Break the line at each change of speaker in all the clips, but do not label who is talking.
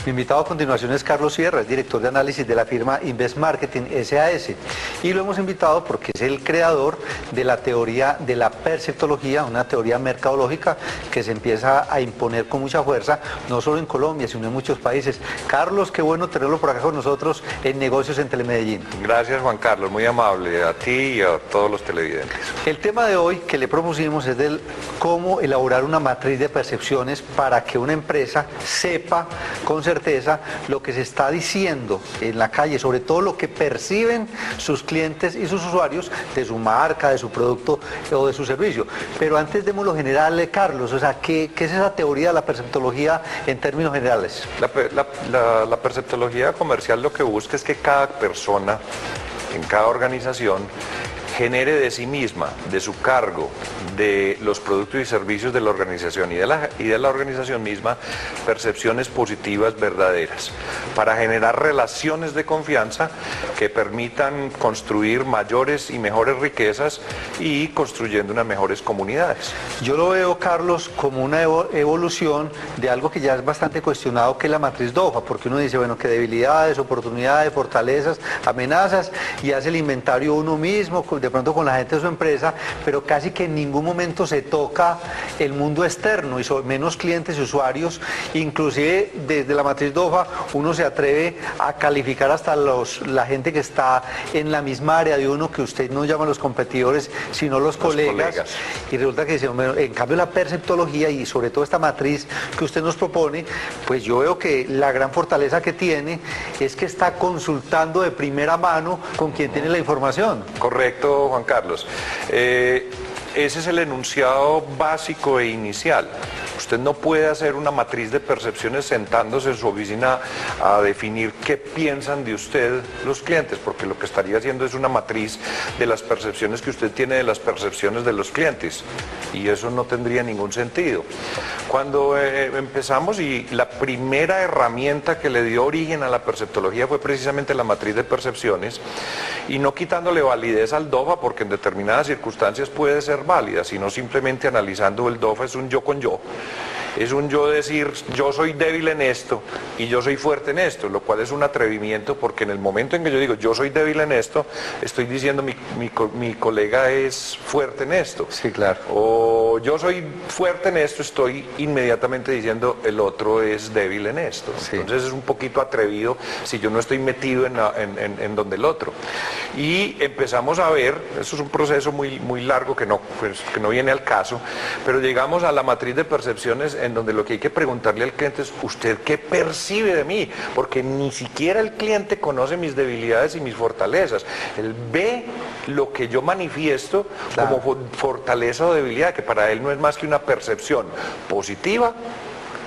Mi invitado a continuación es Carlos Sierra, es director de análisis de la firma Invest Marketing SAS. Y lo hemos invitado porque es el creador de la teoría de la perceptología, una teoría mercadológica que se empieza a imponer con mucha fuerza, no solo en Colombia, sino en muchos países. Carlos, qué bueno tenerlo por acá con nosotros en Negocios en Telemedellín.
Gracias, Juan Carlos, muy amable a ti y a todos los televidentes.
El tema de hoy que le propusimos es del cómo elaborar una matriz de percepciones para que una empresa sepa con certeza lo que se está diciendo en la calle, sobre todo lo que perciben sus clientes y sus usuarios de su marca, de su producto o de su servicio. Pero antes démoslo general, Carlos, o sea, ¿qué es esa teoría de la perceptología en términos generales?
La perceptología comercial lo que busca es que cada persona en cada organización genere de sí misma, de su cargo, de los productos y servicios de la organización y de la organización misma, percepciones positivas verdaderas, para generar relaciones de confianza que permitan construir mayores y mejores riquezas y construyendo unas mejores comunidades.
Yo lo veo, Carlos, como una evolución de algo que ya es bastante cuestionado, que es la matriz DOFA, porque uno dice, bueno, que debilidades, oportunidades, fortalezas, amenazas, y hace el inventario uno mismo, de pronto con la gente de su empresa, pero casi que en ningún momento se toca el mundo externo, y menos clientes y usuarios. Inclusive desde la matriz DOFA uno se atreve a calificar hasta la gente que está en la misma área de uno, que usted no llama los competidores, sino los colegas. Y resulta que dice, en cambio la perceptología y sobre todo esta matriz que usted nos propone, pues yo veo que la gran fortaleza que tiene es que está consultando de primera mano con quien tiene la información.
Correcto, Juan Carlos. Ese es el enunciado básico e inicial. Usted no puede hacer una matriz de percepciones sentándose en su oficina a definir qué piensan de usted los clientes, porque lo que estaría haciendo es una matriz de las percepciones que usted tiene de las percepciones de los clientes, y eso no tendría ningún sentido. Cuando empezamos, y la primera herramienta que le dio origen a la perceptología fue precisamente la matriz de percepciones, y no quitándole validez al DOFA, porque en determinadas circunstancias puede ser válida, sino simplemente analizando el DOFA es un yo con yo. Es un yo decir, yo soy débil en esto y yo soy fuerte en esto, lo cual es un atrevimiento, porque en el momento en que yo digo, yo soy débil en esto, estoy diciendo, mi colega es fuerte en esto.
Sí, claro.
O yo soy fuerte en esto, estoy inmediatamente diciendo, el otro es débil en esto. Sí. Entonces es un poquito atrevido si yo no estoy metido en donde el otro. Y empezamos a ver, eso es un proceso muy largo que no viene al caso, pero llegamos a la matriz de percepciones, en donde lo que hay que preguntarle al cliente es, ¿usted qué percibe de mí? Porque ni siquiera el cliente conoce mis debilidades y mis fortalezas. Él ve lo que yo manifiesto, claro, como fortaleza o debilidad, que para él no es más que una percepción positiva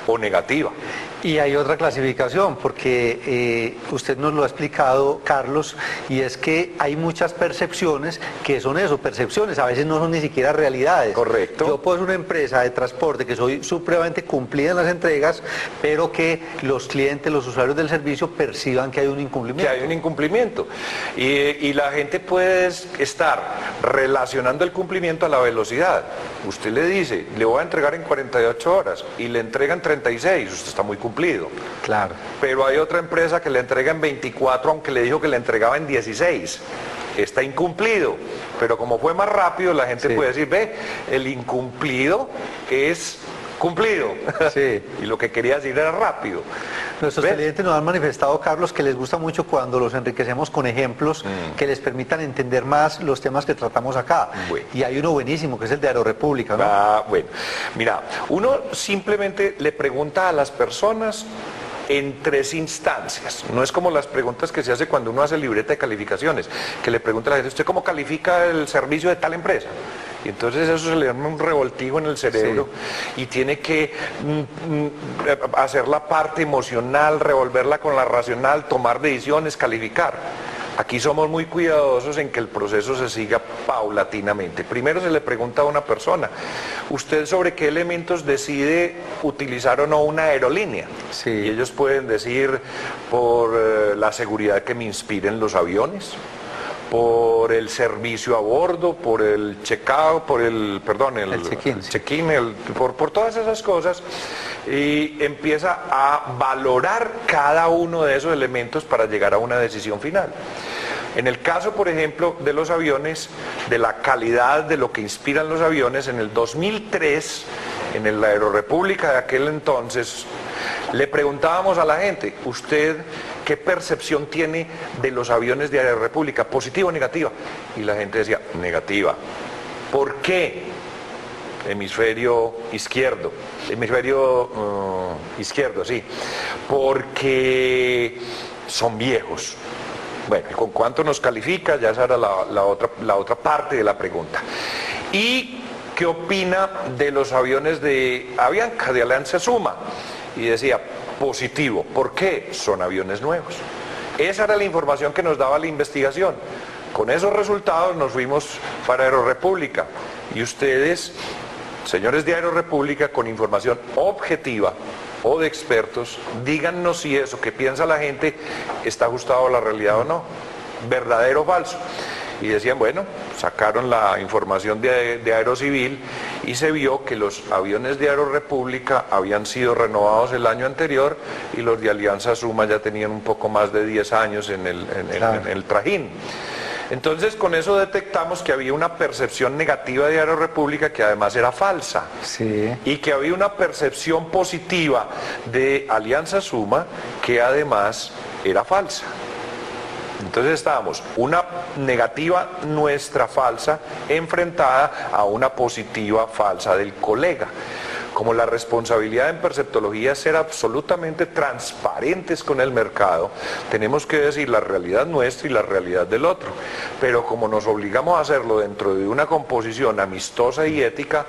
o negativa.
Y hay otra clasificación, porque usted nos lo ha explicado, Carlos, y es que hay muchas percepciones que son eso, percepciones, a veces no son ni siquiera realidades.
Correcto.
Yo puedo ser una empresa de transporte que soy supremamente cumplida en las entregas, pero que los clientes, los usuarios del servicio perciban que hay un incumplimiento.
Que hay un incumplimiento. Y la gente puede estar relacionando el cumplimiento a la velocidad. Usted le dice, le voy a entregar en 48 horas y le entregan 36, usted está muy cumplido.
Claro.
Pero hay otra empresa que le entrega en 24, aunque le dijo que le entregaba en 16. Está incumplido, pero como fue más rápido, la gente puede decir, ve, el incumplido es cumplido.
Sí.
Y lo que quería decir era rápido.
Nuestros clientes nos han manifestado, Carlos, que les gusta mucho cuando los enriquecemos con ejemplos que les permitan entender más los temas que tratamos acá. Bueno. Y hay uno buenísimo, que es el de Aerorepública, ¿no?
Bueno, mira, uno simplemente le pregunta a las personas en 3 instancias. No es como las preguntas que se hace cuando uno hace libreta de calificaciones, que le pregunta a la gente, ¿usted cómo califica el servicio de tal empresa? Y entonces eso se le da un revoltijo en el cerebro, sí, y tiene que hacer la parte emocional, revolverla con la racional, tomar decisiones, calificar. Aquí somos muy cuidadosos en que el proceso se siga paulatinamente. Primero se le pregunta a una persona, ¿usted sobre qué elementos decide utilizar o no una aerolínea?
Sí.
Y ellos pueden decir, por la seguridad que me inspiren los aviones, por el servicio a bordo, por el check-out, por el check-in, por todas esas cosas. y empieza a valorar cada uno de esos elementos para llegar a una decisión final. En el caso, por ejemplo, de los aviones, de la calidad de lo que inspiran los aviones, en el 2003, en la Aerorepública de aquel entonces, le preguntábamos a la gente, ¿usted qué percepción tiene de los aviones de Aerorepública? ¿Positiva o negativa? Y la gente decía, negativa. ¿Por qué? Hemisferio izquierdo. Izquierdo, sí. Porque son viejos. Bueno, ¿con cuánto nos califica? Ya esa era la otra parte de la pregunta. ¿Y qué opina de los aviones de Avianca, de Alianza Suma? Y decía, positivo. ¿Por qué? Son aviones nuevos. Esa era la información que nos daba la investigación. Con esos resultados nos fuimos para Aerorepública. Y ustedes, señores de Aerorepública, con información objetiva o de expertos, díganos si eso que piensa la gente está ajustado a la realidad o no, verdadero o falso. Y decían, bueno, sacaron la información de Aerocivil y se vio que los aviones de Aerorepública habían sido renovados el año anterior y los de Alianza Suma ya tenían un poco más de 10 años en el trajín. Entonces con eso detectamos que había una percepción negativa de Aerorepública que además era falsa.
Sí.
Y que había una percepción positiva de Alianza Suma que además era falsa. Entonces estábamos una negativa nuestra falsa enfrentada a una positiva falsa del colega. Como la responsabilidad en perceptología es ser absolutamente transparentes con el mercado, tenemos que decir la realidad nuestra y la realidad del otro. Pero como nos obligamos a hacerlo dentro de una composición amistosa y ética,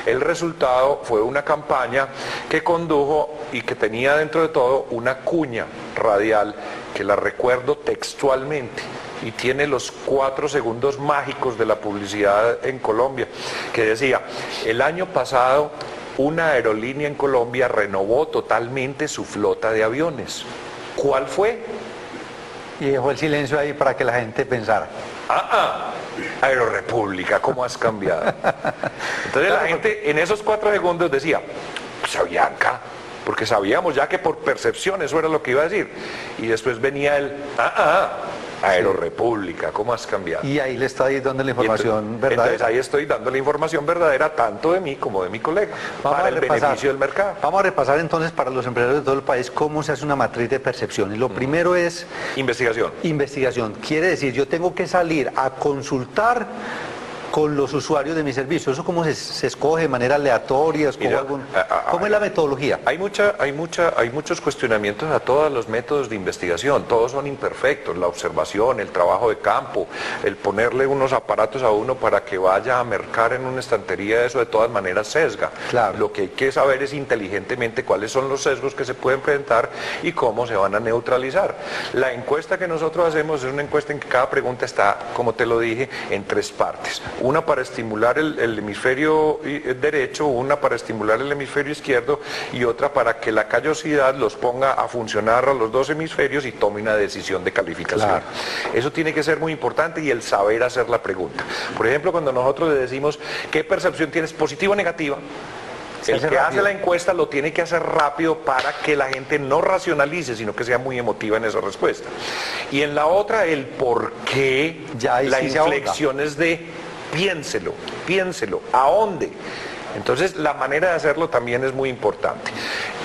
el resultado fue una campaña que condujo y que tenía dentro de todo una cuña radial que la recuerdo textualmente y tiene los 4 segundos mágicos de la publicidad en Colombia, que decía, el año pasado una aerolínea en Colombia renovó totalmente su flota de aviones. ¿Cuál fue?
Y dejó el silencio ahí para que la gente pensara.
Aerorepública, ¿cómo has cambiado? Entonces la gente en esos 4 segundos decía, pues Avianca, porque sabíamos ya que por percepción eso era lo que iba a decir. Y después venía el, Aerorepública, ¿cómo has cambiado?
Y ahí le está dando la información verdadera.
Entonces ahí estoy dando la información verdadera tanto de mí como de mi colega, para el beneficio del mercado.
Vamos a repasar entonces para los empresarios de todo el país cómo se hace una matriz de percepción. Y lo primero es...
Investigación.
Investigación. Quiere decir, yo tengo que salir a consultar con los usuarios de mi servicio. ¿Eso cómo se escoge de manera aleatoria? ¿Cómo es la metodología?
Hay muchos cuestionamientos a todos los métodos de investigación. Todos son imperfectos. La observación, el trabajo de campo, el ponerle unos aparatos a uno para que vaya a mercar en una estantería, eso de todas maneras sesga.
Claro.
Lo que hay que saber es inteligentemente cuáles son los sesgos que se pueden presentar y cómo se van a neutralizar. La encuesta que nosotros hacemos es una encuesta en que cada pregunta está, como te lo dije, en 3 partes. Una para estimular el hemisferio derecho, una para estimular el hemisferio izquierdo y otra para que la callosidad los ponga a funcionar a los 2 hemisferios y tome una decisión de calificación.
Claro.
Eso tiene que ser muy importante y el saber hacer la pregunta. Por ejemplo, cuando nosotros le decimos ¿qué percepción tienes, positiva o negativa? El que hace la encuesta lo tiene que hacer rápido para que la gente no racionalice, sino que sea muy emotiva en esa respuesta. Y en la otra, el por qué, la inflexión es de piénselo, ¿a dónde? Entonces la manera de hacerlo también es muy importante.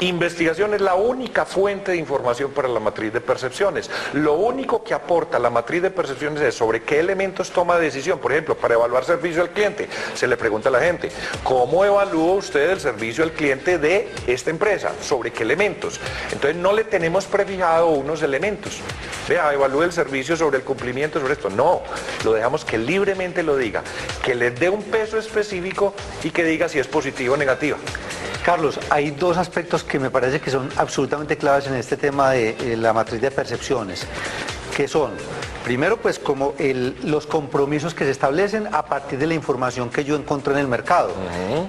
Investigación es la única fuente de información para la matriz de percepciones. Lo único que aporta la matriz de percepciones es sobre qué elementos toma decisión. Por ejemplo, para evaluar servicio al cliente, se le pregunta a la gente, ¿cómo evalúa usted el servicio al cliente de esta empresa? ¿Sobre qué elementos? Entonces no le tenemos prefijado unos elementos. Vea, evalúe el servicio sobre el cumplimiento, sobre esto. No, lo dejamos que libremente lo diga, que le dé un peso específico y que diga si es positiva o negativa.
Carlos, hay 2 aspectos que me parece que son absolutamente claves en este tema de la matriz de percepciones, que son, primero, pues como los compromisos que se establecen a partir de la información que yo encontré en el mercado.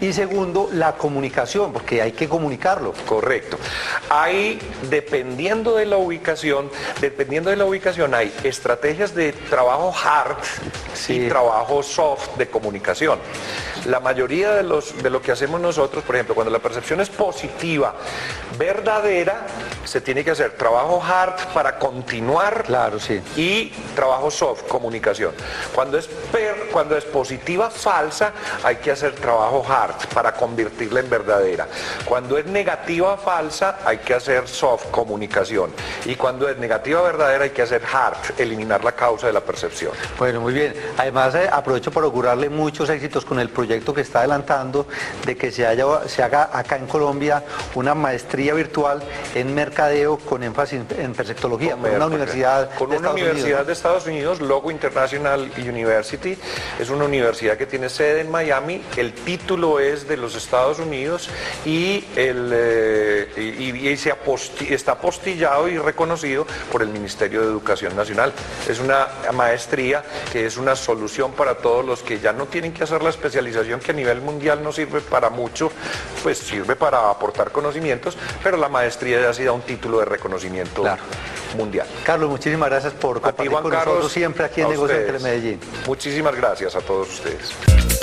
Y segundo, la comunicación, porque hay que comunicarlo.
Correcto. Hay, dependiendo de la ubicación, hay estrategias de trabajo hard y trabajo soft de comunicación. La mayoría de lo que hacemos nosotros, por ejemplo, cuando la percepción es positiva, verdadera, se tiene que hacer trabajo hard para continuar,
Claro, sí.
y trabajo soft, comunicación. Cuando es positiva falsa, hay que hacer trabajo hard para convertirla en verdadera. Cuando es negativa falsa, hay que hacer soft, comunicación. Y cuando es negativa verdadera, hay que hacer hard, eliminar la causa de la percepción.
Bueno, muy bien. Además, aprovecho para augurarle muchos éxitos con el proyecto que está adelantando de que se haga acá en Colombia una maestría virtual en mercadeo con énfasis en perceptología, con una universidad
de Estados Unidos, Logo International University. Es una universidad que tiene sede en Miami. El título es de los Estados Unidos y está apostillado y reconocido por el Ministerio de Educación Nacional. Es una maestría que es una solución para todos los que ya no tienen que hacer la especialización, que a nivel mundial no sirve para mucho, pues sirve para aportar conocimientos, pero la maestría ya sí da un título de reconocimiento mundial.
Carlos, muchísimas gracias por compartir con nosotros siempre aquí en Negocios de Telemedellín.
Muchísimas gracias a todos ustedes.